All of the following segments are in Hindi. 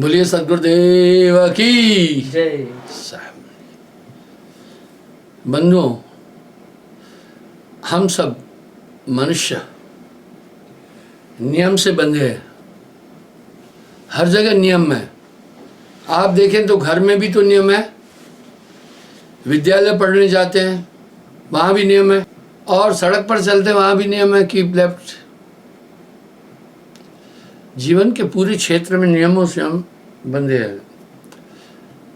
बोलिए सदगुरुदेव की जय। बंधुओं, हम सब मनुष्य नियम से बंधे हैं। हर जगह नियम है। आप देखें तो घर में भी तो नियम है, विद्यालय पढ़ने जाते हैं वहाँ भी नियम है, और सड़क पर चलते वहाँ भी नियम है, कीप लेफ्ट। जीवन के पूरे क्षेत्र में नियमों से हम बंधे हैं।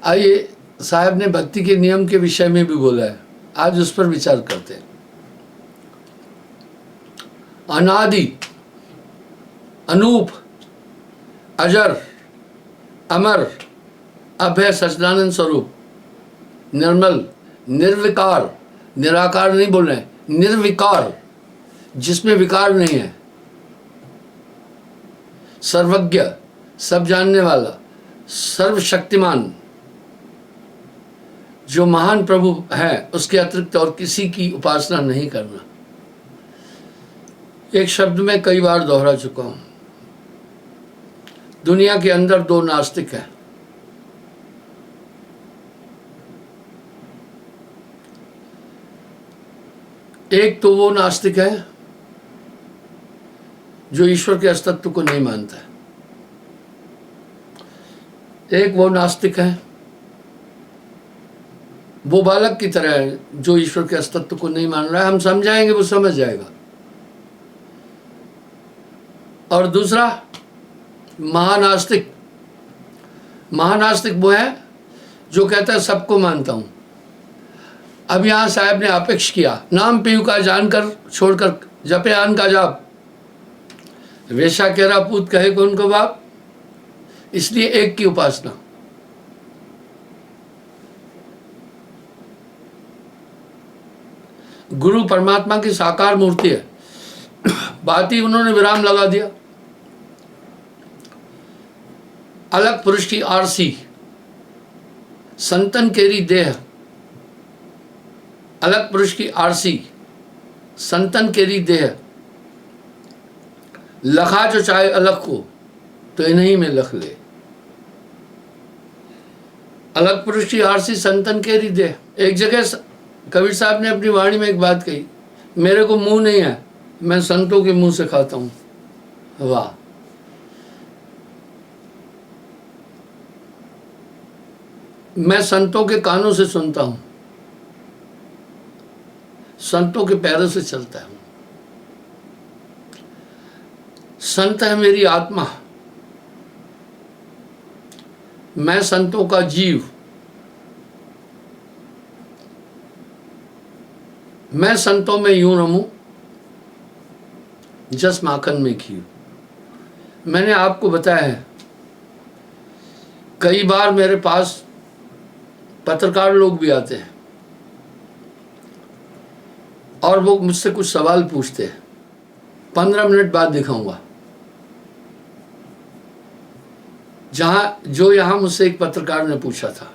आइए, साहब ने भक्ति के नियम के विषय में भी बोला है, आज उस पर विचार करते हैं। अनादि, अनूप, अजर, अमर, अभय सच्चिदानंद स्वरूप, निर्मल, निर्विकार, निराकार नहीं बोल रहे, निर्विकार, जिसमें विकार नहीं है, सर्वज्ञ, सब जानने वाला, सर्वशक्तिमान, जो महान प्रभु है, उसके अतिरिक्त और किसी की उपासना नहीं करना। एक शब्द में कई बार दोहरा चुका हूं। दुनिया के अंदर दो नास्तिक हैं। एक तो वो नास्तिक है जो ईश्वर के अस्तित्व को नहीं मानता है। एक वो नास्तिक है, वो बालक की तरह है जो ईश्वर के अस्तित्व को नहीं मान रहा है। हम समझाएंगे, वो समझ जाएगा। और दूसरा महानास्तिक। महानास्तिक वो है जो कहता है सबको मानता हूं। अब यहां साहब ने अपेक्ष किया, नाम पीयू का जानकर छोड़कर जपे आन का जाप, वेशा केरा पूत कहे को उनको बाप, इसलिए एक की उपासना। गुरु परमात्मा की साकार मूर्ति है, बात ही उन्होंने विराम लगा दिया। अलग पुरुष की आरसी, संतन केरी देह, अलग पुरुष की आरसी, संतन केरी देह, लखा जो चाहे अलग को तो इन्हीं में लख ले। अलग पुरुष की आरसी, संतन केरी देह। एक जगह कबीर साहब ने अपनी वाणी में एक बात कही, मेरे को मुंह नहीं है, मैं संतों के मुंह से खाता हूं। वाह! मैं संतों के कानों से सुनता हूं, संतों के पैरों से चलता हूं। संत है मेरी आत्मा, मैं संतों का जीव, मैं संतों में यूं रमूं जस माखन में घी। मैंने आपको बताया है, कई बार मेरे पास पत्रकार लोग भी आते हैं और वो मुझसे कुछ सवाल पूछते हैं। 15 मिनट बाद दिखाऊंगा जो यहां मुझसे एक पत्रकार ने पूछा था।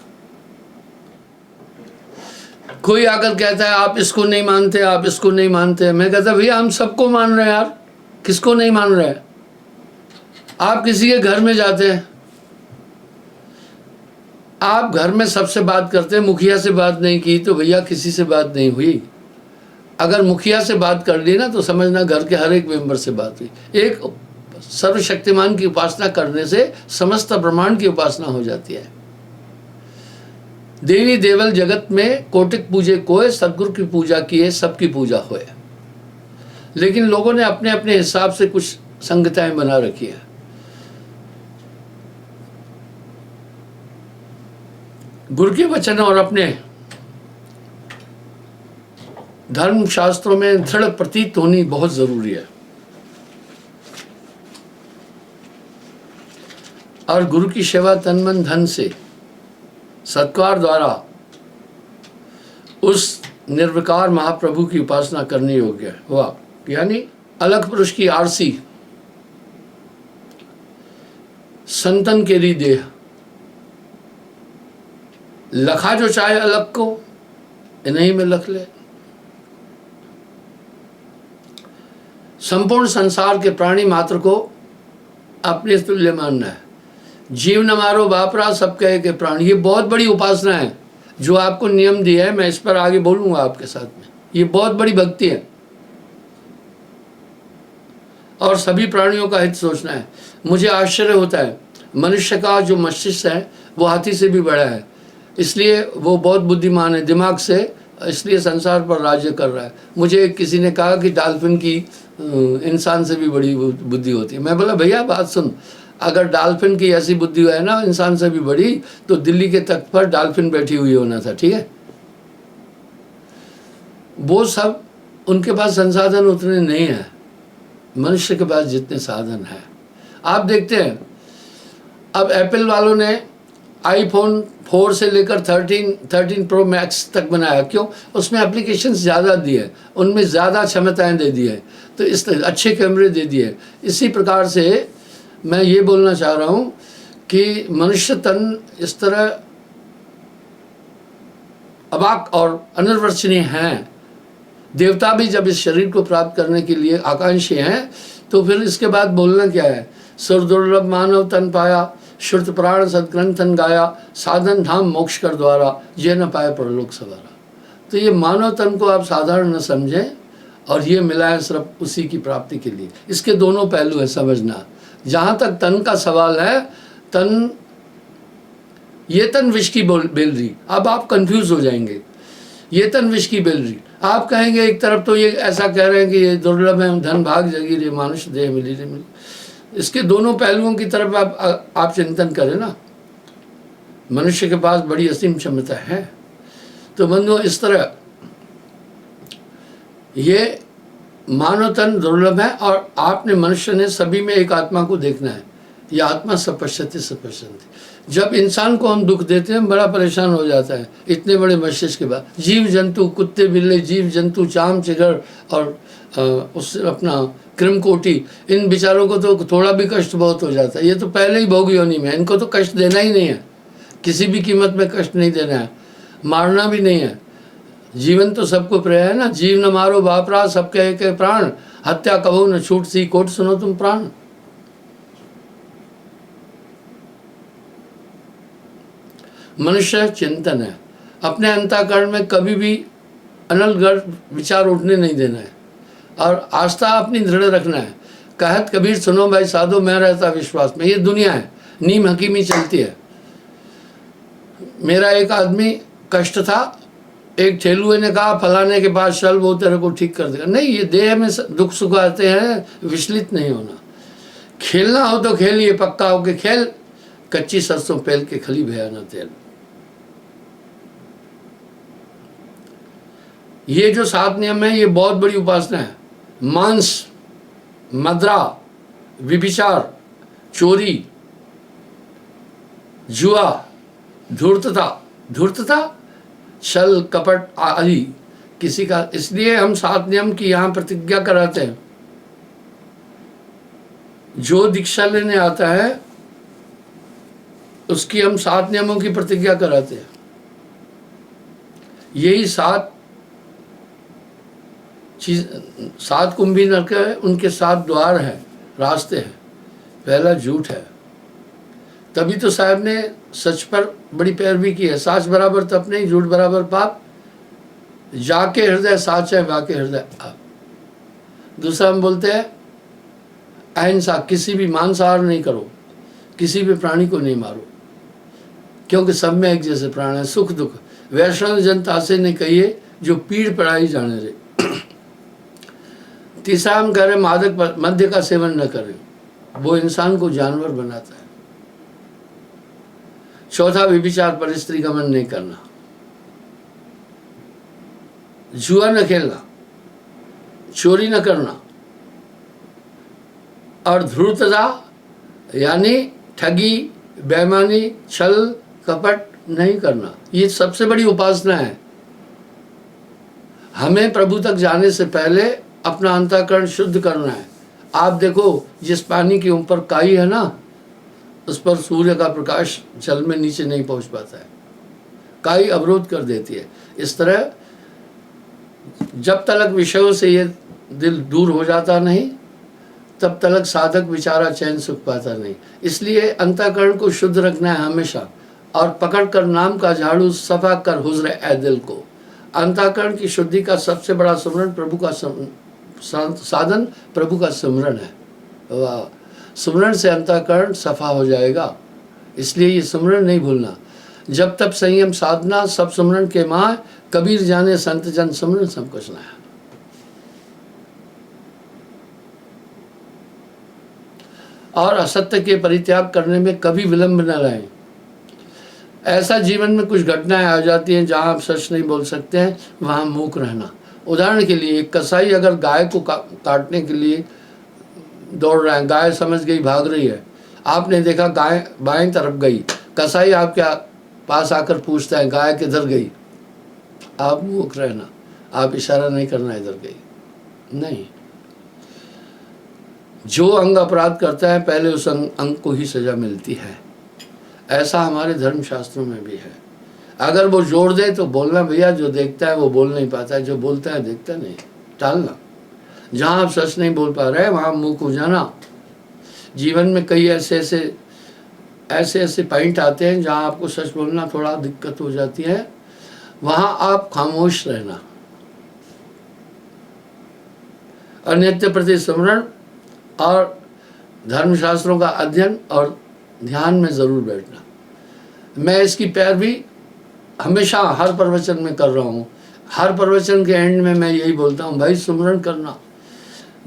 कोई आकर कहता है आप इसको नहीं मानते, आप इसको नहीं मानते। मैं कहता भैया हम सबको मान रहे हैं यार, किसको नहीं मान रहे हैं? आप किसी के घर में जाते हैं, आप घर में सबसे बात करते हैं, मुखिया से बात नहीं की तो भैया किसी से बात नहीं हुई। अगर मुखिया से बात कर ली ना तो समझना घर के हर एक मेंबर से बात हुई। एक सर्वशक्तिमान की उपासना करने से समस्त ब्रह्मांड की उपासना हो जाती है। देवी देवल जगत में कोटिक पूजे कोय, सदगुरु की पूजा किए सबकी पूजा होए। लेकिन लोगों ने अपने अपने हिसाब से कुछ संगताएं बना रखी है। गुरु के वचन और अपने धर्म शास्त्रों में दृढ़ प्रतीत होनी बहुत जरूरी है। और गुरु की सेवा तन मन धन से सत्कार द्वारा उस निर्विकार महाप्रभु की उपासना करनी योग्य है। वाह! यानी अलग पुरुष की आरसी, संतन केरी देह, लखा जो चाहे अलग को इन्हीं में लख ले। संपूर्ण संसार के प्राणी मात्र को अपने तुल्य मानना है। जीव न मारो बापरा सब कहे के प्राण, ये बहुत बड़ी उपासना है जो आपको नियम दिया है। मैं इस पर आगे बोलूंगा आपके साथ में। ये बहुत बड़ी भक्ति है और सभी प्राणियों का हित सोचना है। मुझे आश्चर्य होता है, मनुष्य का जो मस्तिष्क है वो हाथी से भी बड़ा है, इसलिए वो बहुत बुद्धिमान है दिमाग से, इसलिए संसार पर राज्य कर रहा है। मुझे किसी ने कहा कि डॉल्फिन की इंसान से भी बड़ी बुद्धि होती है। मैं बोला भैया बात सुन, अगर डॉल्फिन की ऐसी बुद्धि है ना इंसान से भी बड़ी, तो दिल्ली के तख्त पर डॉल्फिन बैठी हुई होना था, ठीक है। वो सब उनके पास संसाधन उतने नहीं है मनुष्य के पास जितने साधन है। आप देखते हैं अब एप्पल वालों ने आईफोन 4 से लेकर 13 प्रो मैक्स तक बनाया। क्यों? उसमें एप्लीकेशंस ज़्यादा दिए, उनमें ज़्यादा क्षमताएं दे दी है, तो इस अच्छे कैमरे दे दिए। इसी प्रकार से मैं ये बोलना चाह रहा हूँ कि मनुष्य तन इस तरह अबाक और अनिर्वचनीय हैं। देवता भी जब इस शरीर को प्राप्त करने के लिए आकांक्षी हैं, तो फिर इसके बाद बोलना क्या है? सुर दुर्लभ मानव तन पाया, श्रुत प्राण सदग्रंथन गाया, साधन धाम मोक्ष कर द्वारा, ये न पाए परलोक सवारा। तो ये मानव तन को आप साधारण न समझें, और ये मिला है सिर्फ उसी की प्राप्ति के लिए। इसके दोनों पहलू है समझना। जहाँ तक तन का सवाल है, तन ये तन विष की बेलरी। अब आप कंफ्यूज हो जाएंगे, ये तन विष की बेलरी। आप कहेंगे एक तरफ तो ये ऐसा कह रहे हैं कि ये दुर्लभ है, धन भाग जगी रे मानुष देह मिली रे मिली। इसके दोनों पहलुओं की तरफ आप चिंतन करें ना। मनुष्य के पास बड़ी असीम क्षमता है। तो बंधुओं, इस तरह ये मानव तन दुर्लभ है, और आपने मनुष्य ने सभी में एक आत्मा को देखना है। यह आत्मा सपश्यति सपश्यन्ति। जब इंसान को हम दुख देते हैं बड़ा परेशान हो जाता है, इतने बड़े मस्तिष्क के बाद। जीव जंतु, कुत्ते बिल्ले, जीव जंतु, चाम चिगर और उस अपना कृमकोटि, इन बेचारों को तो थोड़ा भी कष्ट बहुत हो जाता है। ये तो पहले ही भोग योनि में, इनको तो कष्ट देना ही नहीं है, किसी भी कीमत में कष्ट नहीं देना है, मारना भी नहीं है। जीवन तो सबको प्रिय है ना। जीव न मारो बापरा सब कहे के प्राण, हत्या कबो न छूट सी कोट सुनो तुम प्राण। मनुष्य चिंतन है, अपने अंतःकरण में कभी भी अनलगढ़ विचार उठने नहीं देना है, और आस्था अपनी दृढ़ रखना है। कहत कबीर सुनो भाई साधो मैं रहता विश्वास में। ये दुनिया है, नीम हकीमी चलती है। मेरा एक आदमी कष्ट था, एक ठेलुए ने कहा फलाने के पास चल, वो तेरे को ठीक कर देगा। नहीं, ये देह में दुख सुख आते हैं, विचलित नहीं होना। खेलना हो तो खेलिए, पक्का होके खेल, कच्ची सरसों पेल के खली भया न तेल। ये जो 7 नियम है, ये बहुत बड़ी उपासना है। मांस, मदरा, विभिचार, चोरी, जुआ, धूर्तता, छल कपट आदि किसी का। इसलिए हम 7 नियम की यहाँ प्रतिज्ञा कराते हैं। जो दीक्षा लेने आता है उसकी हम 7 नियमों की प्रतिज्ञा कराते हैं। यही 7 कुंभी नरक है, उनके 7 द्वार हैं, रास्ते हैं। पहला झूठ है, तभी तो साहब ने सच पर बड़ी पैरवी की है। साच बराबर तप नहीं, झूठ बराबर पाप, जाके हृदय साच है, वाके हृदय आप। दूसरा हम बोलते हैं अहिंसा, किसी भी मांसाहार नहीं करो, किसी भी प्राणी को नहीं मारो, क्योंकि सब में एक जैसे प्राण है। सुख दुख वैष्णव जनता से नहीं कहिए, जो पीड़ पड़ाई जाने रे। तीसरा हम कह रहे मादक मद्य का सेवन न करें, वो इंसान को जानवर बनाता है। चौथा व्यभिचार पर स्त्री गमन नहीं करना, जुआ न खेलना, चोरी न करना, और धूर्तता यानी ठगी, बेईमानी, छल कपट नहीं करना। ये सबसे बड़ी उपासना है। हमें प्रभु तक जाने से पहले अपना अंतःकरण शुद्ध करना है। आप देखो, जिस पानी के ऊपर काई है ना, उस पर सूर्य का प्रकाश जल में नीचे नहीं पहुंच पाता है, काई अवरोध कर देती है। इस तरह जब तक विषयों से ये दिल दूर हो जाता नहीं, तब तलक साधक बेचारा चैन सुख पाता नहीं। इसलिए अंतःकरण को शुद्ध रखना है हमेशा, और पकड़ कर नाम का झाड़ू सफा कर हुज्र ए दिल को। अंतःकरण की शुद्धि का सबसे बड़ा सुमरण प्रभु का साधन प्रभु का सुमरण है। वाह, सुमरण से अंतःकरण सफा हो जाएगा। इसलिए ये सुमरण नहीं भूलना। जब तब संयम साधना सब सुमरण के माँ, कबीर जाने संत जन सुमरण सब कुछ ना है। और असत्य के परित्याग करने में कभी विलंब न रहें। ऐसा जीवन में कुछ घटनाएं आ जाती हैं जहां आप सच नहीं बोल सकते हैं, वहां मूक रहना। उदाहरण के लिए एक कसाई अगर गाय को काटने के लिए दौड़ रहा है, गाय समझ गई भाग रही है, आपने देखा गाय बाएं तरफ गई, कसाई आपके पास आकर पूछता है गाय किधर गई, आप मूक रहना, आप इशारा नहीं करना इधर गई। नहीं, जो अंग अपराध करता है पहले उस अंग को ही सजा मिलती है। ऐसा हमारे धर्मशास्त्रों में भी है। अगर वो जोड़ दे तो बोलना, भैया जो देखता है वो बोल नहीं पाता है, जो बोलता है देखता नहीं, टालना। जहाँ आप सच नहीं बोल पा रहे वहाँ मूक हो जाना। जीवन में कई ऐसे पॉइंट आते हैं जहाँ आपको सच बोलना थोड़ा दिक्कत हो जाती है, वहाँ आप खामोश रहना। अन्यत्र प्रति स्मरण और धर्मशास्त्रों का अध्ययन और ध्यान में ज़रूर बैठना। मैं इसकी पैरवी हमेशा हर प्रवचन में कर रहा हूँ। हर प्रवचन के एंड में मैं यही बोलता हूँ, भाई सुमरण करना।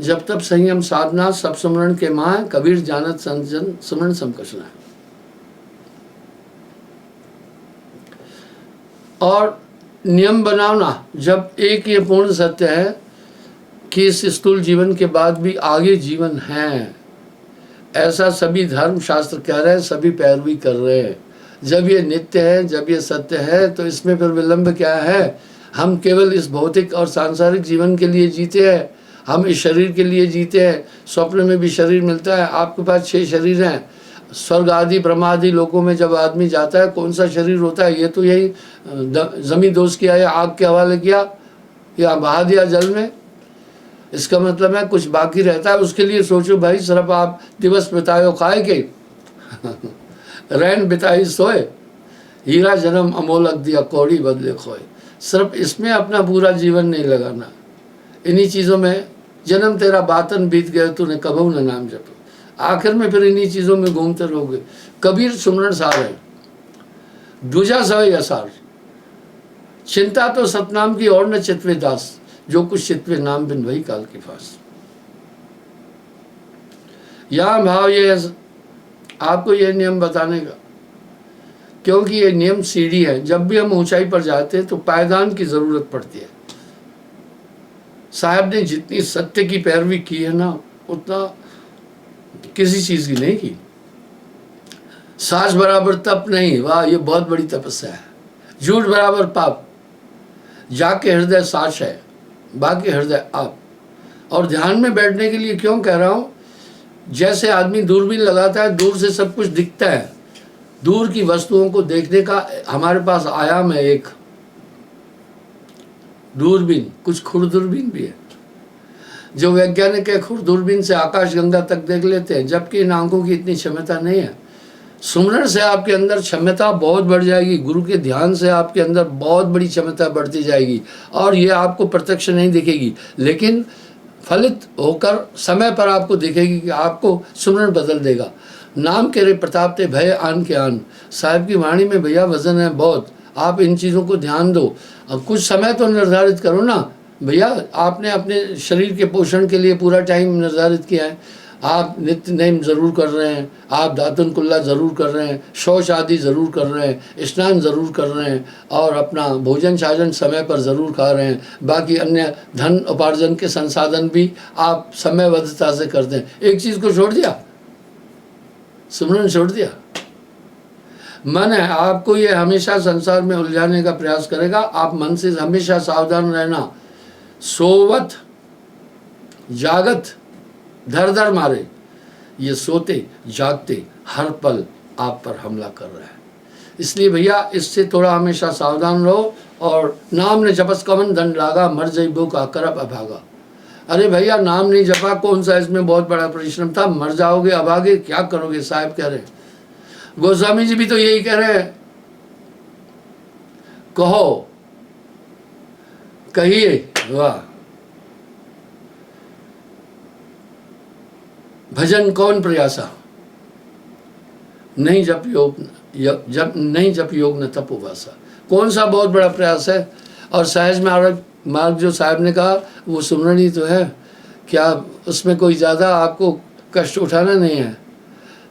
जब तब संयम साधना सब सुमरण के माँ, कबीर जानत संजन सुमरण समकषना है। और नियम बनाना, जब एक ये पूर्ण सत्य है कि इस स्थूल जीवन के बाद भी आगे जीवन है, ऐसा सभी धर्म शास्त्र कह रहे हैं, सभी पैरवी कर रहे हैं। जब ये नित्य है, जब ये सत्य है, तो इसमें फिर विलंब क्या है। हम केवल इस भौतिक और सांसारिक जीवन के लिए जीते हैं, हम इस शरीर के लिए जीते हैं। स्वप्न में भी शरीर मिलता है, आपके पास 6 शरीर हैं। स्वर्ग आदि ब्रह्म आदि लोकों में जब आदमी जाता है, कौन सा शरीर होता है, ये तो यही जमी दोष किया या आग के हवाले किया या बहा दिया जल में। इसका मतलब है कुछ बाकी रहता है, उसके लिए सोचो भाई। सिर्फ आप दिवस बितायो खाए के रैन बिताई सोए, हीरा जन्म अमोलक दिया कौड़ी बदले खोए। सिर्फ इसमें अपना पूरा जीवन नहीं लगाना। इन्हीं चीज़ों में जन्म तेरा बातन बीत गया, तूने कबहू न नाम जपो। आखिर में फिर इन्हीं चीज़ों में घूमते रहोगे। कबीर सुमरण सार है, दूजा सवै असार। चिंता तो सतनाम की और न चितवे दास, जो कुछ चितवे नाम बिन वही काल के पास। यहाँ भाव ये आपको ये नियम बताने का, क्योंकि ये नियम सीढ़ी है। जब भी हम ऊंचाई पर जाते हैं तो पायदान की जरूरत पड़ती है। साहब ने जितनी सत्य की पैरवी की है ना, उतना किसी चीज की नहीं की। साज बराबर तप नहीं, वाह ये बहुत बड़ी तपस्या है। झूठ बराबर पाप, जाके हृदय साच है, बाकी हृदय आप। और ध्यान में बैठने के लिए क्यों कह रहा हूं, जैसे आदमी दूरबीन लगाता है, दूर से सब कुछ दिखता है। दूर की वस्तुओं को देखने का हमारे पास आयाम है एक, दूरबीन। कुछ खुरदूरबीन भी है, जो वैज्ञानिक है खुरदूरबीन से आकाश गंगा तक देख लेते हैं, जबकि इन आंखों की इतनी क्षमता नहीं है। सुमरण से आपके अंदर क्षमता बहुत बढ़ जाएगी। गुरु के ध्यान से आपके अंदर बहुत बड़ी क्षमता बढ़ती जाएगी, और ये आपको प्रत्यक्ष नहीं दिखेगी, लेकिन फलित होकर समय पर आपको दिखेगी कि आपको सुमरण बदल देगा। नाम के रे प्रताप ते भय आन के आन। साहिब की वाणी में भैया वजन है बहुत। आप इन चीज़ों को ध्यान दो। अब कुछ समय तो निर्धारित करो ना भैया। आपने अपने शरीर के पोषण के लिए पूरा टाइम निर्धारित किया है। आप नित्य नेम ज़रूर कर रहे हैं, आप दातुन कुल्ला ज़रूर कर रहे हैं, शौच आदि ज़रूर कर रहे हैं, स्नान ज़रूर कर रहे हैं, और अपना भोजन साजन समय पर ज़रूर खा रहे हैं। बाकी अन्य धन उपार्जन के संसाधन भी आप समयबद्धता से करते हैं। एक चीज़ को छोड़ दिया, सुमरण छोड़ दिया। मन है आपको ये हमेशा संसार में उलझाने का प्रयास करेगा। आप मन से हमेशा सावधान रहना। सोवत जागत धर धर मारे, ये सोते जागते हर पल आप पर हमला कर रहा है। इसलिए भैया इससे थोड़ा हमेशा सावधान रहो। और नाम ने जपस कवन दंड लागा, मर जइबो का करब अभागा। अरे भैया नाम नहीं जपा, कौन सा इसमें बहुत बड़ा परिश्रम था, मर जाओगे, अब आगे क्या करोगे, साहब कह रहे हैं। गोस्वामी जी भी तो यही कह रहे हैं, कहो कहिए, वाह। भजन कौन प्रयासा, नहीं जप योग, जब नहीं जप योग न तप उपासा। कौन सा बहुत बड़ा प्रयास है। और सहज मार्ग जो साहब ने कहा वो सुमरण ही तो है, क्या उसमें कोई ज़्यादा आपको कष्ट उठाना नहीं है।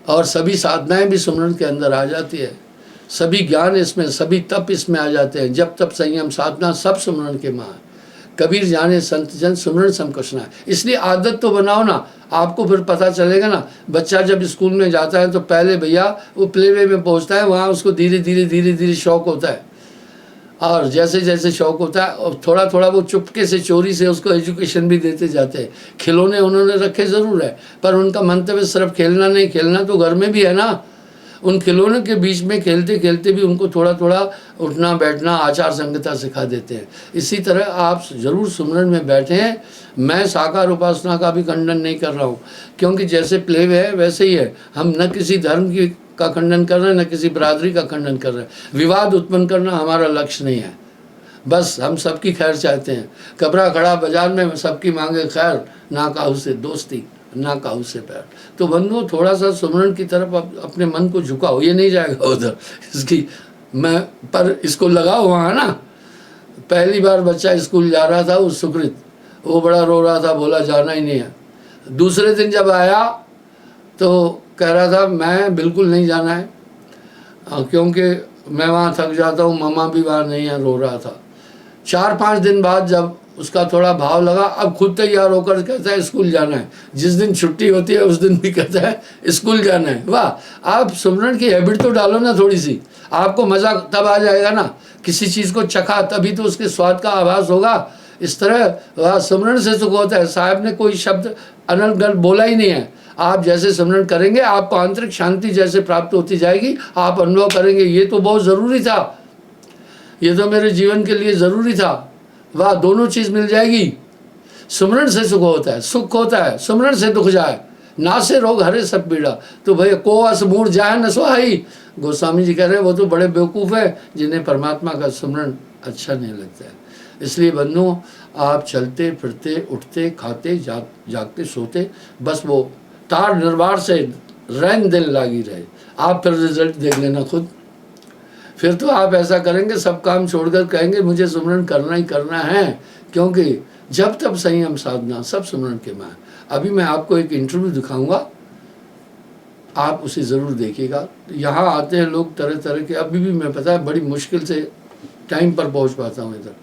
और सभी साधनाएं भी सुमरण के अंदर आ जाती है, सभी ज्ञान इसमें, सभी तप इसमें आ जाते हैं। जब तप संयम साधना सब सुमरण के माँ। कबीर जाने संत जन सुमरण सम कुछ ना। इसलिए आदत तो बनाओ ना, आपको फिर पता चलेगा ना। बच्चा जब स्कूल में जाता है तो पहले भैया वो प्ले वे में पहुंचता है, वहाँ उसको धीरे धीरे शौक होता है। और जैसे जैसे शौक होता है और थोड़ा थोड़ा वो चुपके से चोरी से उसको एजुकेशन भी देते जाते हैं। खिलौने उन्होंने रखे ज़रूर है, पर उनका मंतव्य सिर्फ खेलना नहीं, खेलना तो घर में भी है ना। उन खिलौनों के बीच में खेलते खेलते भी उनको थोड़ा थोड़ा उठना बैठना आचार संहिता सिखा देते हैं। इसी तरह आप ज़रूर सुमरन में बैठे हैं। मैं साकार उपासना का भी खंडन नहीं कर रहा हूँ, क्योंकि जैसे प्ले है वैसे ही है। हम न किसी धर्म की का खंडन कर रहे हैं, न किसी बरादरी का खंडन कर रहे हैं। विवाद उत्पन्न करना हमारा लक्ष्य नहीं है। बस हम सबकी खैर चाहते हैं। कबरा खड़ा बाजार में सबकी मांगे खैर, ना काहू से दोस्ती ना काहू से पैर। तो बंधुओं थोड़ा सा सुमरन की तरफ अपने मन को झुकाओ, ये नहीं जाएगा उधर। इसकी मैं पर इसको लगाओ वहाँ ना। पहली बार बच्चा स्कूल जा रहा था, उस सुकृत, वो बड़ा रो रहा था, बोला जाना ही नहीं है। दूसरे दिन जब आया तो कह रहा था मैं बिल्कुल नहीं जाना है, क्योंकि मैं वहाँ थक जाता हूँ, मम्मा भी वहाँ नहीं है, रो रहा था। 4-5 दिन बाद जब उसका थोड़ा भाव लगा, अब खुद तैयार होकर कहता है स्कूल जाना है। जिस दिन छुट्टी होती है उस दिन भी कहता है स्कूल जाना है। वाह, आप सुमरन की हैबिट तो डालो ना थोड़ी सी, आपको मज़ा तब आ जाएगा ना। किसी चीज़ को चखा तभी तो उसके स्वाद का आभास होगा। इस तरह वाह, सुमरन से सुख होता है। साहब ने कोई शब्द अनर्गल बोला ही नहीं है। आप जैसे सुमरन करेंगे आपको आंतरिक शांति जैसे प्राप्त होती जाएगी, आप अनुभव करेंगे ये तो बहुत ज़रूरी था, ये तो मेरे जीवन के लिए ज़रूरी था। वाह, दोनों चीज़ मिल जाएगी। सुमरन से सुख होता है, सुख होता है, सुमरन से दुख जाए, ना से रोग हरे सब पीड़ा। तो भैया को अस मूड जाए न सुहाई। गोस्वामी जी कह रहे हैं वो तो बड़े बेवकूफ़ है जिन्हें परमात्मा का सुमरन अच्छा नहीं लगता है। इसलिए बंधुओं, आप चलते फिरते उठते खाते जागते सोते, बस वो तार निर्वार से रैन दिल लागी रहे। आप फिर रिजल्ट देख लेना खुद। फिर तो आप ऐसा करेंगे, सब काम छोड़कर कहेंगे मुझे सुमरन करना ही करना है, क्योंकि जब तब संयम साधना सब सुमरन के माँ। अभी मैं आपको एक इंटरव्यू दिखाऊंगा, आप उसे ज़रूर देखिएगा। यहाँ आते हैं लोग तरह तरह के, अभी भी मैं पता है बड़ी मुश्किल से टाइम पर पहुँच पाता हूँ इधर।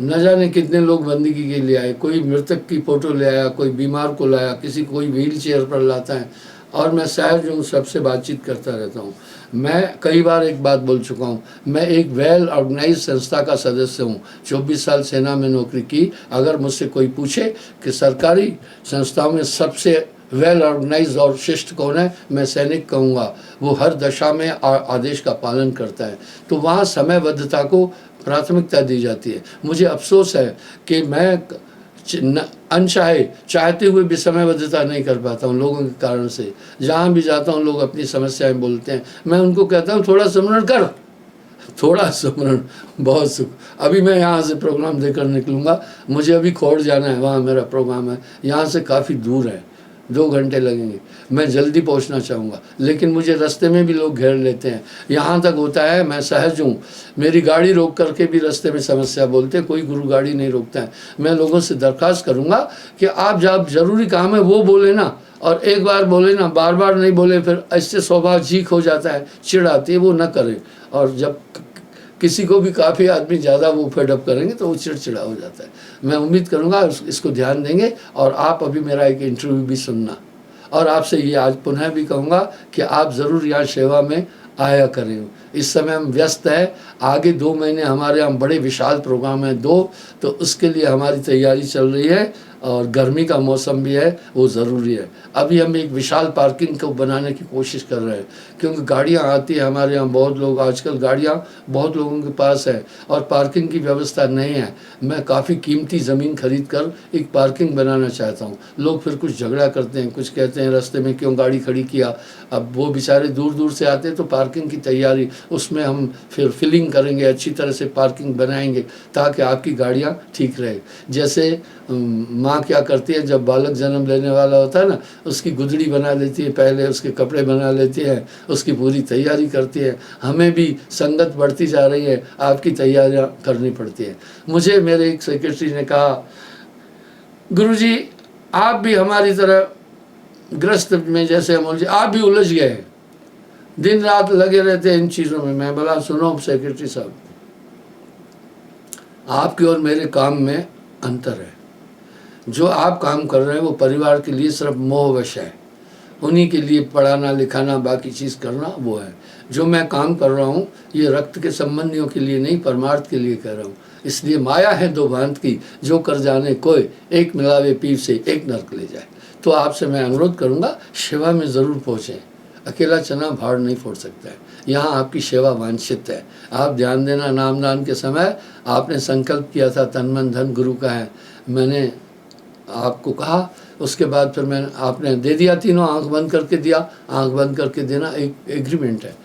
न जाने कितने लोग बंदगी के लिए आए, कोई मृतक की फ़ोटो ले आया, कोई बीमार को लाया, किसी कोई व्हील चेयर पर लाता है। और मैं सहज हूँ, सबसे बातचीत करता रहता हूँ। मैं कई बार एक बात बोल चुका हूँ, मैं एक वेल ऑर्गेनाइज संस्था का सदस्य हूँ। 24 साल सेना में नौकरी की। अगर मुझसे कोई पूछे कि सरकारी संस्थाओं में सबसे वेल ऑर्गेनाइज और शिष्ट कौन है, मैं सैनिक कहूँगा। वो हर दशा में आदेश का पालन करता है। तो वहाँ समयबद्धता को प्राथमिकता दी जाती है। मुझे अफसोस है कि मैं अनचाहे चाहते हुए भी समयबद्धता नहीं कर पाता हूँ लोगों के कारण से। जहाँ भी जाता हूँ लोग अपनी समस्याएं बोलते हैं, मैं उनको कहता हूँ थोड़ा सुमरन कर, थोड़ा सुमरन, बहुत सुख। अभी मैं यहाँ से प्रोग्राम देकर निकलूँगा, मुझे अभी खोड़ जाना है, वहाँ मेरा प्रोग्राम है। यहाँ से काफ़ी दूर है, 2 घंटे लगेंगे। मैं जल्दी पहुंचना चाहूँगा, लेकिन मुझे रास्ते में भी लोग घेर लेते हैं। यहाँ तक होता है, मैं सहज हूँ, मेरी गाड़ी रोक करके भी रास्ते में समस्या बोलते हैं, कोई गुरु गाड़ी नहीं रोकता है। मैं लोगों से दरख्वास्त करूँगा कि आप जब ज़रूरी काम है वो बोले ना, और एक बार बोले ना, बार बार नहीं बोले, फिर ऐसे स्वभाव चीख हो जाता है, चिढ़ आती है, वो न करें। और जब किसी को भी काफ़ी आदमी ज़्यादा वो फेडअप करेंगे तो वो चिड़चिड़ा हो जाता है। मैं उम्मीद करूँगा इसको ध्यान देंगे। और आप अभी मेरा एक इंटरव्यू भी सुनना, और आपसे ये आज पुनः भी कहूँगा कि आप ज़रूर यहाँ सेवा में आया करें। इस समय हम व्यस्त हैं, आगे 2 महीने हमारे यहाँ बड़े विशाल प्रोग्राम हैं 2, तो उसके लिए हमारी तैयारी चल रही है। और गर्मी का मौसम भी है, वो ज़रूरी है। अभी हम एक विशाल पार्किंग को बनाने की कोशिश कर रहे हैं, क्योंकि गाड़ियाँ आती है हमारे यहाँ, बहुत लोग आजकल गाड़ियाँ बहुत लोगों के पास है और पार्किंग की व्यवस्था नहीं है। मैं काफ़ी कीमती ज़मीन खरीद कर एक पार्किंग बनाना चाहता हूँ। लोग फिर कुछ झगड़ा करते हैं, कुछ कहते हैं रास्ते में क्यों गाड़ी खड़ी किया। अब वो बेचारे दूर दूर से आते हैं, तो पार्किंग की तैयारी उसमें हम फिर फिलिंग करेंगे, अच्छी तरह से पार्किंग बनाएंगे ताकि आपकी गाड़ियाँ ठीक रहे। जैसे माँ क्या करती है, जब बालक जन्म लेने वाला होता है ना, उसकी गुदड़ी बना लेती है, पहले उसके कपड़े बना लेती है, उसकी पूरी तैयारी करती है। हमें भी संगत बढ़ती जा रही है, आपकी तैयारियां करनी पड़ती है। मुझे मेरे एक सेक्रेटरी ने कहा, गुरुजी आप भी हमारी तरह ग्रस्त में जैसे अमोल जी, आप भी उलझ गए हैं, दिन रात लगे रहते हैं इन चीज़ों में। मैं बोला सुनो सेक्रेटरी साहब, आपके और मेरे काम में अंतर है। जो आप काम कर रहे हैं वो परिवार के लिए सिर्फ मोहवश है, उन्हीं के लिए पढ़ाना लिखाना बाकी चीज़ करना वो है। जो मैं काम कर रहा हूँ ये रक्त के संबंधियों के लिए नहीं, परमार्थ के लिए कर रहा हूँ। इसलिए माया है दो भांत की, जो कर जाने कोई, एक मिलावे पीर से एक नरक ले जाए। तो आपसे मैं अनुरोध करूँगा, सेवा में ज़रूर पहुँचें। अकेला चना भाड़ नहीं फोड़ सकता है, यहाँ आपकी सेवा वांछित है। आप ध्यान देना, नामदान के समय आपने संकल्प किया था तन मन धन गुरु का है, मैंने आपको कहा, उसके बाद फिर मैंने आपने दे दिया, तीनों आंख बंद करके दिया। आंख बंद करके देना एक एग्रीमेंट है।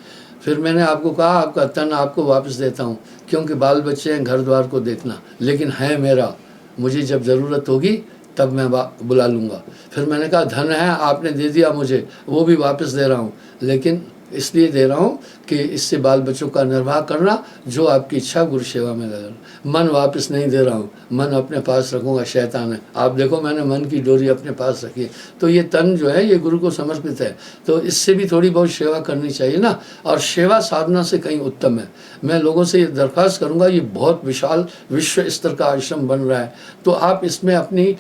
फिर मैंने आपको कहा आपका तन आपको वापस देता हूँ, क्योंकि बाल बच्चे हैं, घर द्वार को देखना, लेकिन है मेरा, मुझे जब ज़रूरत होगी तब मैं बुला लूँगा। फिर मैंने कहा धन है आपने दे दिया मुझे, वो भी वापस दे रहा हूँ, लेकिन इसलिए दे रहा हूँ कि इससे बाल बच्चों का निर्वाह करना, जो आपकी इच्छा गुरु सेवा में लगना। मन वापस नहीं दे रहा हूँ, मन अपने पास रखूँगा, शैतान है। आप देखो मैंने मन की डोरी अपने पास रखी है, तो ये तन जो है ये गुरु को समर्पित है, तो इससे भी थोड़ी बहुत सेवा करनी चाहिए ना। और सेवा साधना से कहीं उत्तम है। मैं लोगों से ये दरख्वास्त करूँगा, ये बहुत विशाल विश्व स्तर का आश्रम बन रहा है, तो आप इसमें अपनी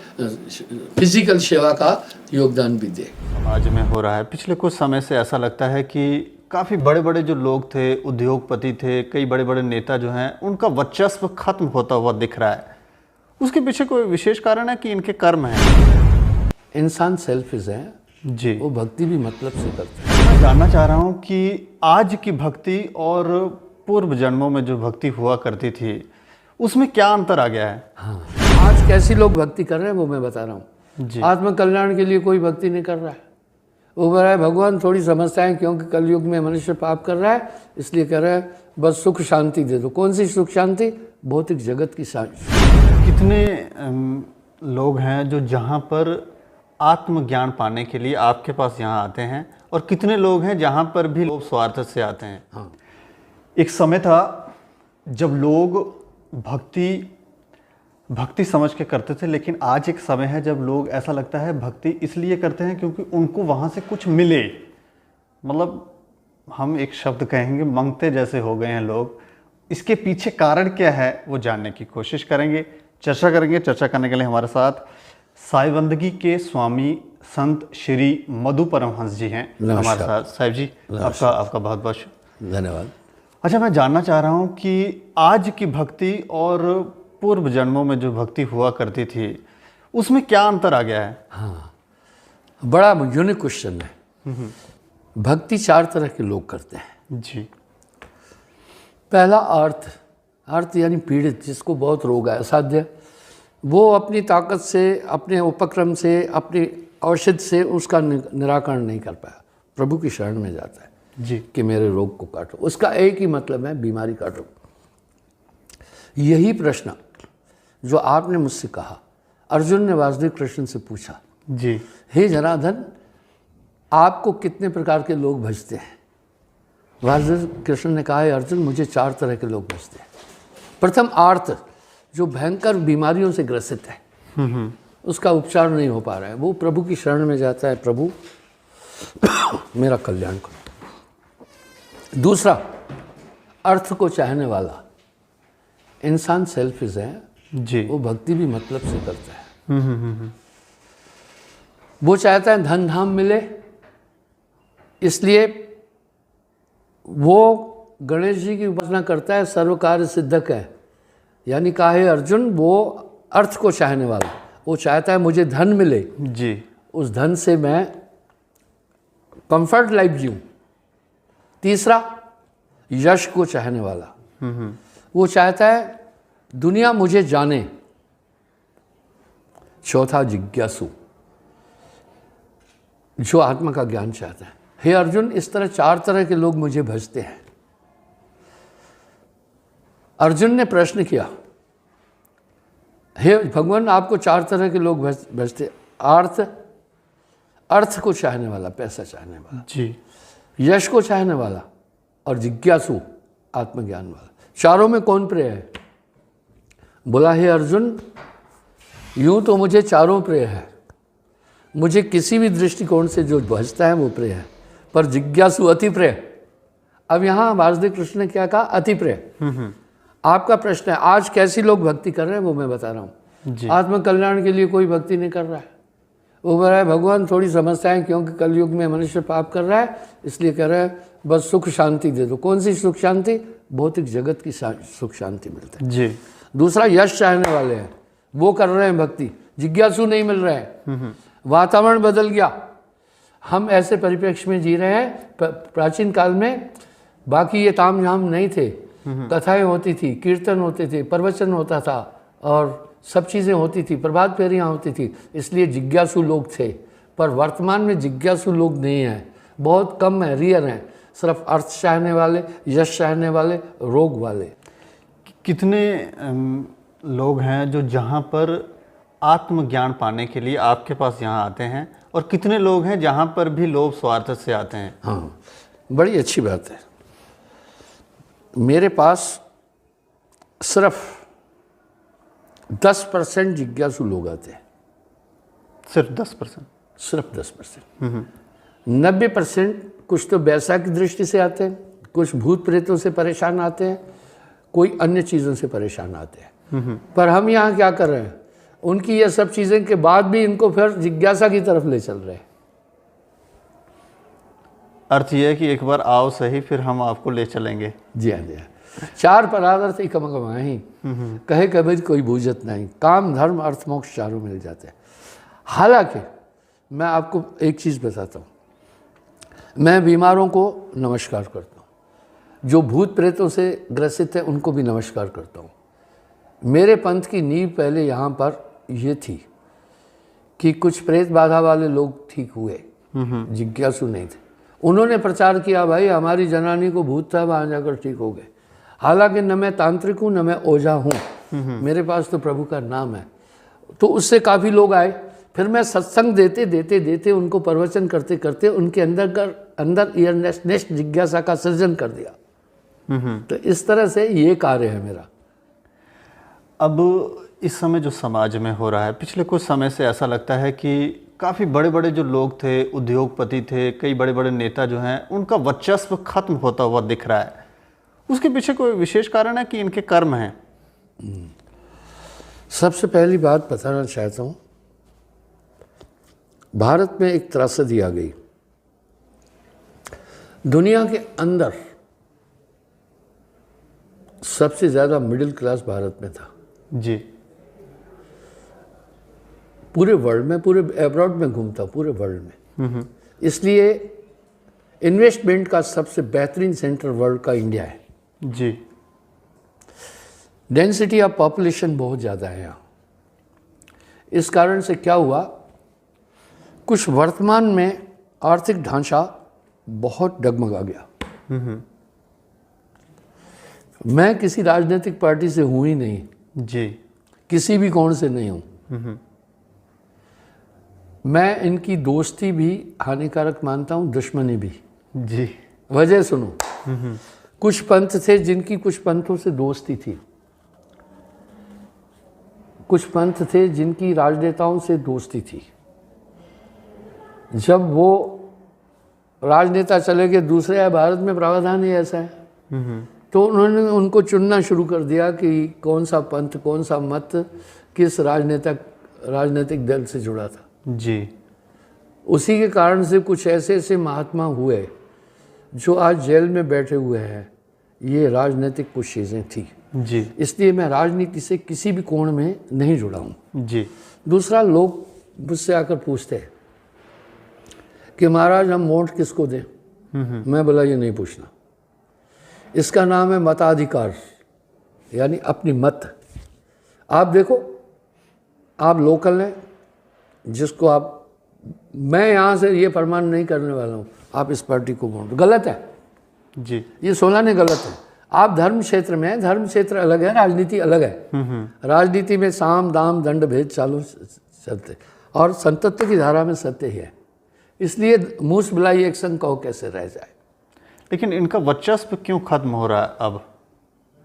फिजिकल सेवा का योगदान भी दें। समाज में हो रहा है पिछले कुछ समय से, ऐसा लगता है कि काफ़ी बड़े बड़े जो लोग थे, उद्योगपति थे, कई बड़े बड़े नेता जो हैं, उनका वर्चस्व खत्म होता हुआ दिख रहा है। उसके पीछे कोई विशेष कारण है कि इनके कर्म हैं? इंसान सेल्फिश है जी, वो भक्ति भी मतलब से करता है। मैं जानना चाह रहा हूँ कि आज की भक्ति और पूर्व जन्मों में जो भक्ति हुआ करती थी, उसमें क्या अंतर आ गया है? हाँ, आज कैसी लोग भक्ति कर रहे हैं वो मैं बता रहा हूँ। आत्मकल्याण के लिए कोई भक्ति नहीं कर रहा है, वो कह रहा है भगवान थोड़ी समझता है, क्योंकि कलयुग में मनुष्य पाप कर रहा है, इसलिए कह रहा है बस सुख शांति दे दो। कौन सी सुख शांति? भौतिक जगत की शांति। कितने लोग हैं जो जहाँ पर आत्मज्ञान पाने के लिए आपके पास यहाँ आते हैं, और कितने लोग हैं जहाँ पर भी लोग स्वार्थ से आते हैं? हाँ, एक समय था जब लोग भक्ति समझ के करते थे, लेकिन आज एक समय है जब लोग, ऐसा लगता है, भक्ति इसलिए करते हैं क्योंकि उनको वहाँ से कुछ मिले। मतलब हम एक शब्द कहेंगे, मंगते जैसे हो गए हैं लोग। इसके पीछे कारण क्या है वो जानने की कोशिश करेंगे, चर्चा करेंगे। चर्चा करने के लिए हमारे साथ साई बंदगी के स्वामी संत श्री मधु परमहंस जी हैं हमारे साथ। साहिब जी आपका बहुत बहुत धन्यवाद। अच्छा, मैं जानना चाह रहा हूँ कि आज की भक्ति और पूर्व जन्मों में जो भक्ति हुआ करती थी, उसमें क्या अंतर आ गया है? हाँ, बड़ा यूनिक क्वेश्चन है। भक्ति चार तरह के लोग करते हैं जी। पहला अर्थ यानी पीड़ित, जिसको बहुत रोग है, असाध्य, वो अपनी ताकत से, अपने उपक्रम से, अपनी औषध से उसका निराकरण नहीं कर पाया, प्रभु की शरण में जाता है जी कि मेरे रोग को काटो। उसका एक ही मतलब है, बीमारी काटो। यही प्रश्न जो आपने मुझसे कहा, अर्जुन ने वासुदेव कृष्ण से पूछा जी, हे जनार्दन आपको कितने प्रकार के लोग भजते हैं? वासुदेव कृष्ण ने कहा है अर्जुन मुझे चार तरह के लोग भजते हैं। प्रथम आर्त, जो भयंकर बीमारियों से ग्रसित है, उसका उपचार नहीं हो पा रहा है, वो प्रभु की शरण में जाता है, प्रभु मेरा कल्याण करो। दूसरा, अर्थ को चाहने वाला इंसान सेल्फिश है जी, वो भक्ति भी मतलब से करता है। वो चाहता है धन धाम मिले, इसलिए वो गणेश जी की उपासना करता है, सर्व कार्य सिद्धक है। यानी कहा है अर्जुन, वो अर्थ को चाहने वाला, वो चाहता है मुझे धन मिले, जी उस धन से मैं कंफर्ट लाइफ जीऊं। तीसरा, यश को चाहने वाला, वो चाहता है दुनिया मुझे जाने। चौथा, जिज्ञासु, जो आत्मा का ज्ञान चाहता है। हे अर्जुन, इस तरह 4 तरह के लोग मुझे भजते हैं। अर्जुन ने प्रश्न किया, हे भगवान, आपको 4 तरह के लोग भजते, अर्थ को चाहने वाला, पैसा चाहने वाला, जी, यश को चाहने वाला, और जिज्ञासु, आत्मज्ञान वाला। चारों में कौन प्रिय है? बोला, हे अर्जुन, यूं तो मुझे चारों प्रिय है, मुझे किसी भी दृष्टिकोण से जो भजता है वो प्रिय है, पर जिज्ञासु अति प्रिय। अब यहाँ वासुदेव कृष्ण ने क्या कहा? अति प्रिय। आपका प्रश्न है आज कैसी लोग भक्ति कर रहे हैं, वो मैं बता रहा हूँ। आत्म कल्याण के लिए कोई भक्ति नहीं कर रहा है, वो बोल रहा है भगवान थोड़ी समस्याएं, क्योंकि कलयुग में मनुष्य पाप कर रहा है, इसलिए कह रहा है बस सुख शांति दे दो। कौन सी सुख शांति? भौतिक जगत की सुख शांति मिलती है। जी। दूसरा, यश चाहने वाले हैं, वो कर रहे हैं भक्ति, जिज्ञासु नहीं मिल रहे हैं। वातावरण बदल गया, हम ऐसे परिप्रेक्ष्य में जी रहे हैं। प्राचीन काल में बाकी ये ताम झाम नहीं थे, कथाएं होती थी, कीर्तन होते थे, प्रवचन होता था और सब चीज़ें होती थी, प्रभात फेरियाँ होती थी, इसलिए जिज्ञासु लोग थे। पर वर्तमान में जिज्ञासु लोग नहीं हैं, बहुत कम है, रियर हैं, सिर्फ अर्थ चाहने वाले, यश चाहने वाले, रोग वाले। कितने लोग हैं जो जहाँ पर आत्मज्ञान पाने के लिए आपके पास यहाँ आते हैं, और कितने लोग हैं जहाँ पर भी लोभ स्वार्थ से आते हैं? हाँ, बड़ी अच्छी बात है। मेरे पास सिर्फ 10% जिज्ञासु लोग आते हैं। सिर्फ 10%? सिर्फ 10%। 90% कुछ तो वैसा की दृष्टि से आते हैं, कुछ भूत प्रेतों से परेशान आते हैं, कोई अन्य चीज़ों से परेशान आते हैं। पर हम यहाँ क्या कर रहे हैं? उनकी ये सब चीज़ें के बाद भी इनको फिर जिज्ञासा की तरफ ले चल रहे हैं। अर्थ ये है कि एक बार आओ सही, फिर हम आपको ले चलेंगे। जी हाँ, जी हाँ। 4 परार्थ ही कम कमाही, कहे कबीर कोई बूझत नहीं, काम धर्म अर्थ मोक्ष चारों मिल जाते हैं। हालांकि मैं आपको एक चीज़ बताता हूँ, मैं बीमारों को नमस्कार करता हूँ, जो भूत प्रेतों से ग्रसित है उनको भी नमस्कार करता हूँ। मेरे पंथ की नींव पहले यहाँ पर ये थी कि कुछ प्रेत बाधा वाले लोग ठीक हुए, जिज्ञासु नहीं थे। उन्होंने प्रचार किया, भाई हमारी जनानी को भूत था, वहाँ जाकर ठीक हो गए। हालांकि न मैं तांत्रिक हूँ, न मैं ओझा हूँ, मेरे पास तो प्रभु का नाम है। तो उससे काफ़ी लोग आए। फिर मैं सत्संग देते उनको प्रवचन करते करते उनके अंदर ईयरनेस्ट जिज्ञासा का सृजन कर दिया। तो इस तरह से ये कार्य है मेरा। अब इस समय जो समाज में हो रहा है, पिछले कुछ समय से ऐसा लगता है कि काफ़ी बड़े बड़े जो लोग थे, उद्योगपति थे, कई बड़े बड़े नेता जो हैं, उनका वर्चस्व खत्म होता हुआ दिख रहा है। उसके पीछे कोई विशेष कारण है कि इनके कर्म हैं? सबसे पहली बात बताना चाहता हूँ, भारत में एक त्रासदी आ गई। दुनिया के अंदर सबसे ज़्यादा मिडिल क्लास भारत में था। जी। पूरे वर्ल्ड में, पूरे अब्रॉड में घूमता, पूरे वर्ल्ड में। इसलिए इन्वेस्टमेंट का सबसे बेहतरीन सेंटर वर्ल्ड का इंडिया है। जी। डेंसिटी ऑफ पॉपुलेशन बहुत ज़्यादा है यहाँ। इस कारण से क्या हुआ, कुछ वर्तमान में आर्थिक ढांचा बहुत डगमगा गया। मैं किसी राजनीतिक पार्टी से हूँ ही नहीं जी, किसी भी कोण से नहीं हूँ। मैं इनकी दोस्ती भी हानिकारक मानता हूँ, दुश्मनी भी। जी। वजह सुनो, कुछ पंथ थे जिनकी कुछ पंथों से दोस्ती थी, कुछ पंथ थे जिनकी राजनेताओं से दोस्ती थी। जब वो राजनेता चले गए, दूसरे है, भारत में प्रावधान ही ऐसा है, तो उन्होंने उनको चुनना शुरू कर दिया कि कौन सा पंथ, कौन सा मत किस राजनीतिक दल से जुड़ा था। जी। उसी के कारण से कुछ ऐसे ऐसे महात्मा हुए जो आज जेल में बैठे हुए हैं। ये राजनीतिक कुछ चीज़ें थी। जी इसलिए मैं राजनीति से किसी भी कोण में नहीं जुड़ा हूँ। जी दूसरा, लोग मुझसे आकर पूछते हैं कि महाराज हम वोट किसको दें। मैं बोला ये नहीं पूछना, इसका नाम है मताधिकार, यानी अपनी मत। आप देखो, आप लोकल हैं, जिसको आप, मैं यहाँ से ये फरमान नहीं करने वाला हूँ आप इस पार्टी को वोट, गलत है जी ये सोलाने गलत है। आप धर्म क्षेत्र में हैं, धर्म क्षेत्र अलग है, राजनीति अलग है। राजनीति में साम दाम दंड भेद चालू चलते, और संतत्व की धारा में सत्य ही है। इसलिए मूस बुलाई एक संग कहो कैसे रह जाए। लेकिन इनका वर्चस्व क्यों खत्म हो रहा है अब?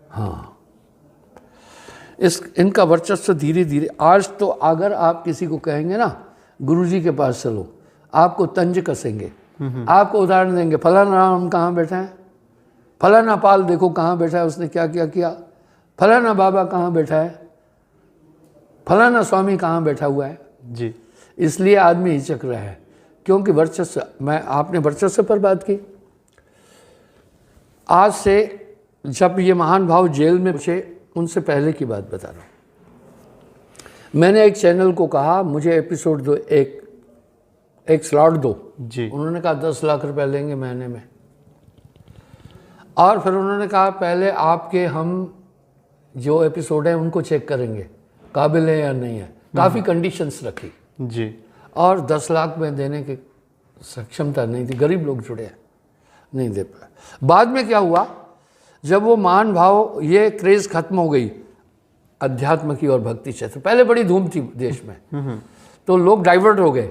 हाँ, इनका वर्चस्व धीरे धीरे, आज तो अगर आप किसी को कहेंगे ना गुरुजी के पास चलो, आपको तंज कसेंगे, आपको उदाहरण देंगे, फलाना राम कहाँ बैठा है, फलाना पाल देखो कहाँ बैठा है, उसने क्या क्या किया, फलाना बाबा कहाँ बैठा है, फलाना स्वामी कहाँ बैठा हुआ है। जी इसलिए आदमी हिचक रहा है, क्योंकि वर्चस्व, आपने वर्चस्व पर बात की। आज से जब ये महान भाव जेल में पहुंचे, उनसे पहले की बात बता रहा हूँ। मैंने एक चैनल को कहा मुझे एपिसोड दो, एक स्लॉट दो। जी उन्होंने कहा 10 लाख रुपए लेंगे महीने में। और फिर उन्होंने कहा पहले आपके हम जो एपिसोड हैं उनको चेक करेंगे, काबिल है या नहीं है। काफ़ी कंडीशंस रखी जी और 10 लाख में देने की सक्षमता नहीं थी, गरीब लोग जुड़े हैं, नहीं दे पाए। बाद में क्या हुआ, जब वो महान भाव, ये क्रेज़ खत्म हो गई अध्यात्म की और भक्ति क्षेत्र, पहले बड़ी धूम थी देश में, तो लोग डाइवर्ट हो गए।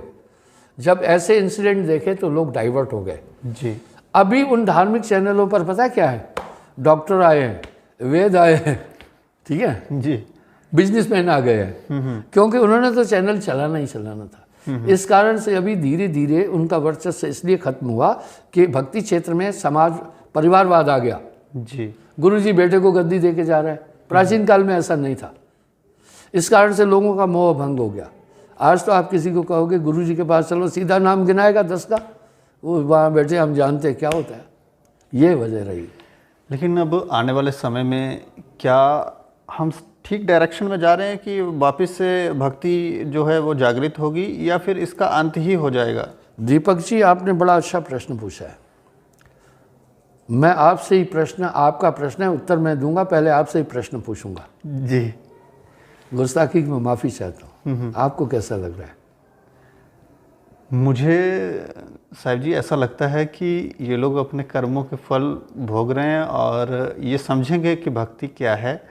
जब ऐसे इंसिडेंट देखे तो लोग डाइवर्ट हो गए। जी अभी उन धार्मिक चैनलों पर पता क्या है, डॉक्टर आए हैं, वेद आए हैं, ठीक है जी बिजनेसमैन आ गए हैं, क्योंकि उन्होंने तो चैनल चलाना ही चलाना था। इस कारण से अभी धीरे धीरे उनका वर्चस्व इसलिए खत्म हुआ कि भक्ति क्षेत्र में समाज परिवारवाद आ गया। जी गुरुजी बेटे को गद्दी दे के जा रहा है, प्राचीन काल में ऐसा नहीं था। इस कारण से लोगों का मोह भंग हो गया। आज तो आप किसी को कहोगे गुरुजी के पास चलो, सीधा नाम गिनाएगा 10 का, वो वहाँ बैठे हम जानते हैं क्या होता है। ये वजह रही। लेकिन अब आने वाले समय में क्या हम ठीक डायरेक्शन में जा रहे हैं कि वापस से भक्ति जो है वो जागृत होगी, या फिर इसका अंत ही हो जाएगा? दीपक जी, आपने बड़ा अच्छा प्रश्न पूछा है। मैं आपसे ही प्रश्न, आपका प्रश्न है, उत्तर मैं दूंगा, पहले आपसे ही प्रश्न पूछूंगा। जी गुस्ताखी की मैं माफ़ी चाहता हूँ। आपको कैसा लग रहा है? मुझे साहिब जी ऐसा लगता है कि ये लोग अपने कर्मों के फल भोग रहे हैं और ये समझेंगे कि भक्ति क्या है,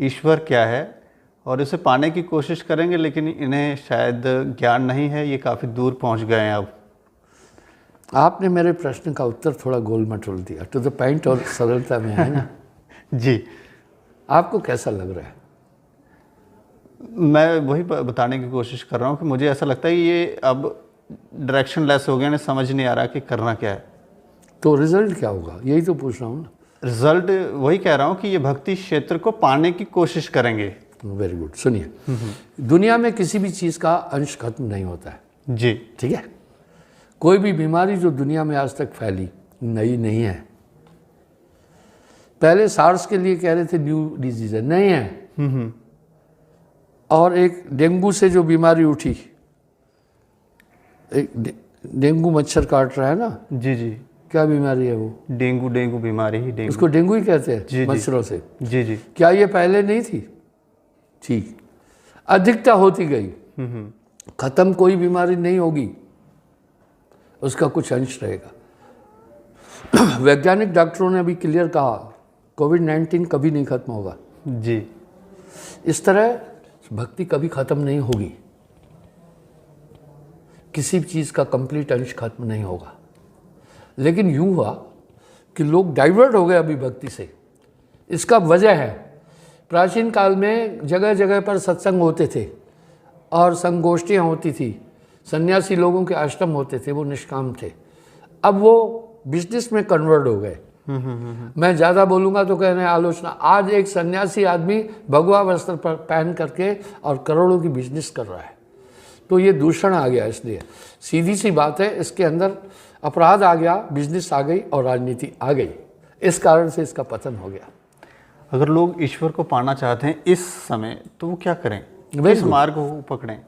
ईश्वर क्या है, और इसे पाने की कोशिश करेंगे, लेकिन इन्हें शायद ज्ञान नहीं है, ये काफ़ी दूर पहुंच गए हैं अब। आपने मेरे प्रश्न का उत्तर थोड़ा गोल मटोल दिया, टू द पॉइंट और सरलता में है ना। जी आपको कैसा लग रहा है? मैं वही बताने की कोशिश कर रहा हूँ कि मुझे ऐसा लगता है कि ये अब डायरेक्शन लेस हो गए, इन्हें समझ नहीं आ रहा कि करना क्या है। तो रिजल्ट क्या होगा, यही तो पूछ रहा हूँ ना। रिजल्ट वही कह रहा हूँ कि ये भक्ति क्षेत्र को पाने की कोशिश करेंगे। Very good. सुनिए, दुनिया में किसी भी चीज़ का अंश खत्म नहीं होता है, जी ठीक है। कोई भी बीमारी जो दुनिया में आज तक फैली नई नहीं है। पहले सार्स के लिए कह रहे थे न्यू डिजीज है, नहीं है। और एक डेंगू से जो बीमारी उठी, एक डेंगू मच्छर काट रहा है ना, जी जी क्या बीमारी है वो? डेंगू बीमारी ही डेंगू, उसको डेंगू ही कहते हैं, जी, मच्छरों से। जी जी क्या ये पहले नहीं थी? ठीक, अधिकता होती गई, खत्म कोई बीमारी नहीं होगी, उसका कुछ अंश रहेगा। वैज्ञानिक डॉक्टरों ने अभी क्लियर कहा कोविड-19 कभी नहीं खत्म होगा। जी इस तरह भक्ति कभी खत्म नहीं होगी, किसी भी चीज़ का कंप्लीट अंश खत्म नहीं होगा। लेकिन यूँ हुआ कि लोग डाइवर्ट हो गए अभी भक्ति से। इसका वजह है, प्राचीन काल में जगह जगह पर सत्संग होते थे और संगोष्ठियाँ होती थी, सन्यासी लोगों के आश्रम होते थे, वो निष्काम थे। अब वो बिजनेस में कन्वर्ट हो गए। मैं ज़्यादा बोलूँगा तो कह रहे हैं आलोचना। आज एक सन्यासी आदमी भगवा वस्त्र पर पहन करके और करोड़ों की बिजनेस कर रहा है, तो ये दूषण आ गया। इसलिए सीधी सी बात है, इसके अंदर अपराध आ गया, बिजनेस आ गई और राजनीति आ गई। इस कारण से इसका पतन हो गया। अगर लोग ईश्वर को पाना चाहते हैं इस समय तो वो क्या करें, किस बिल्कुल। मार्ग को पकड़ें?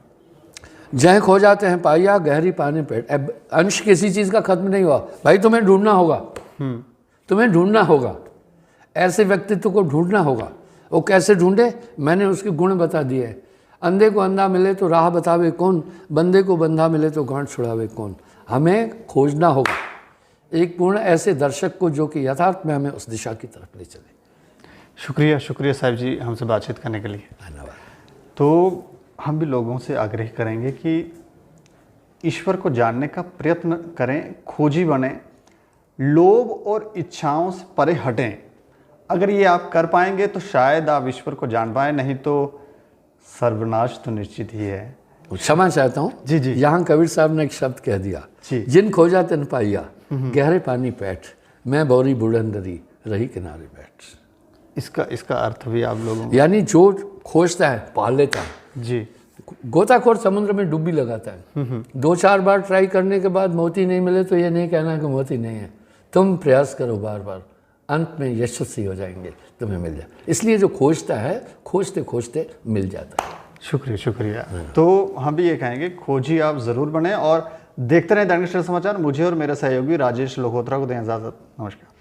जय खो जाते हैं पाइया, गहरी पानी पेट। अब अंश किसी चीज़ का खत्म नहीं हुआ भाई, तुम्हें ढूंढना होगा, तुम्हें ढूंढना होगा, ऐसे व्यक्तित्व को ढूंढना होगा। वो कैसे ढूंढे, मैंने उसके गुण बता दिए। अंधे को अंधा मिले तो राह बतावे कौन, बंदे को बंधा मिले तो गांठ छुड़ावे कौन। हमें खोजना होगा एक पूर्ण ऐसे दर्शक को जो कि यथार्थ में हमें उस दिशा की तरफ ले चले। शुक्रिया, शुक्रिया साहिब जी हमसे बातचीत करने के लिए। धन्यवाद। तो हम भी लोगों से आग्रह करेंगे कि ईश्वर को जानने का प्रयत्न करें, खोजी बने, लोभ और इच्छाओं से परे हटें। अगर ये आप कर पाएंगे तो शायद आप ईश्वर को जान पाए, नहीं तो सर्वनाश तो निश्चित ही है। क्षमा चाहता हूँ जी जी। यहाँ कबीर साहब ने एक शब्द कह दिया, जी। जिन खोजा तिन पाइया, गहरे पानी पैठ, मैं बौरी बुढ़ंदरी रही किनारे बैठ। इसका अर्थ भी आप लोगों यानी जो खोजता है पा लेता है। जी। गोताखोर समुद्र में डुबकी लगाता है, 2-4 बार ट्राई करने के बाद मोती नहीं मिले तो ये नहीं कहना कि मोती नहीं है, तुम प्रयास करो बार बार, अंत में यशस्वी हो जाएंगे, तुम्हें मिल जाए। इसलिए जो खोजता है खोजते खोजते मिल जाता है। शुक्रिया, शुक्रिया। तो हम भी ये कहेंगे खोजी आप ज़रूर बने और देखते रहें दैनिक समाचार। मुझे और मेरे सहयोगी राजेश लोहोत्रा को दें इजाज़त। नमस्कार।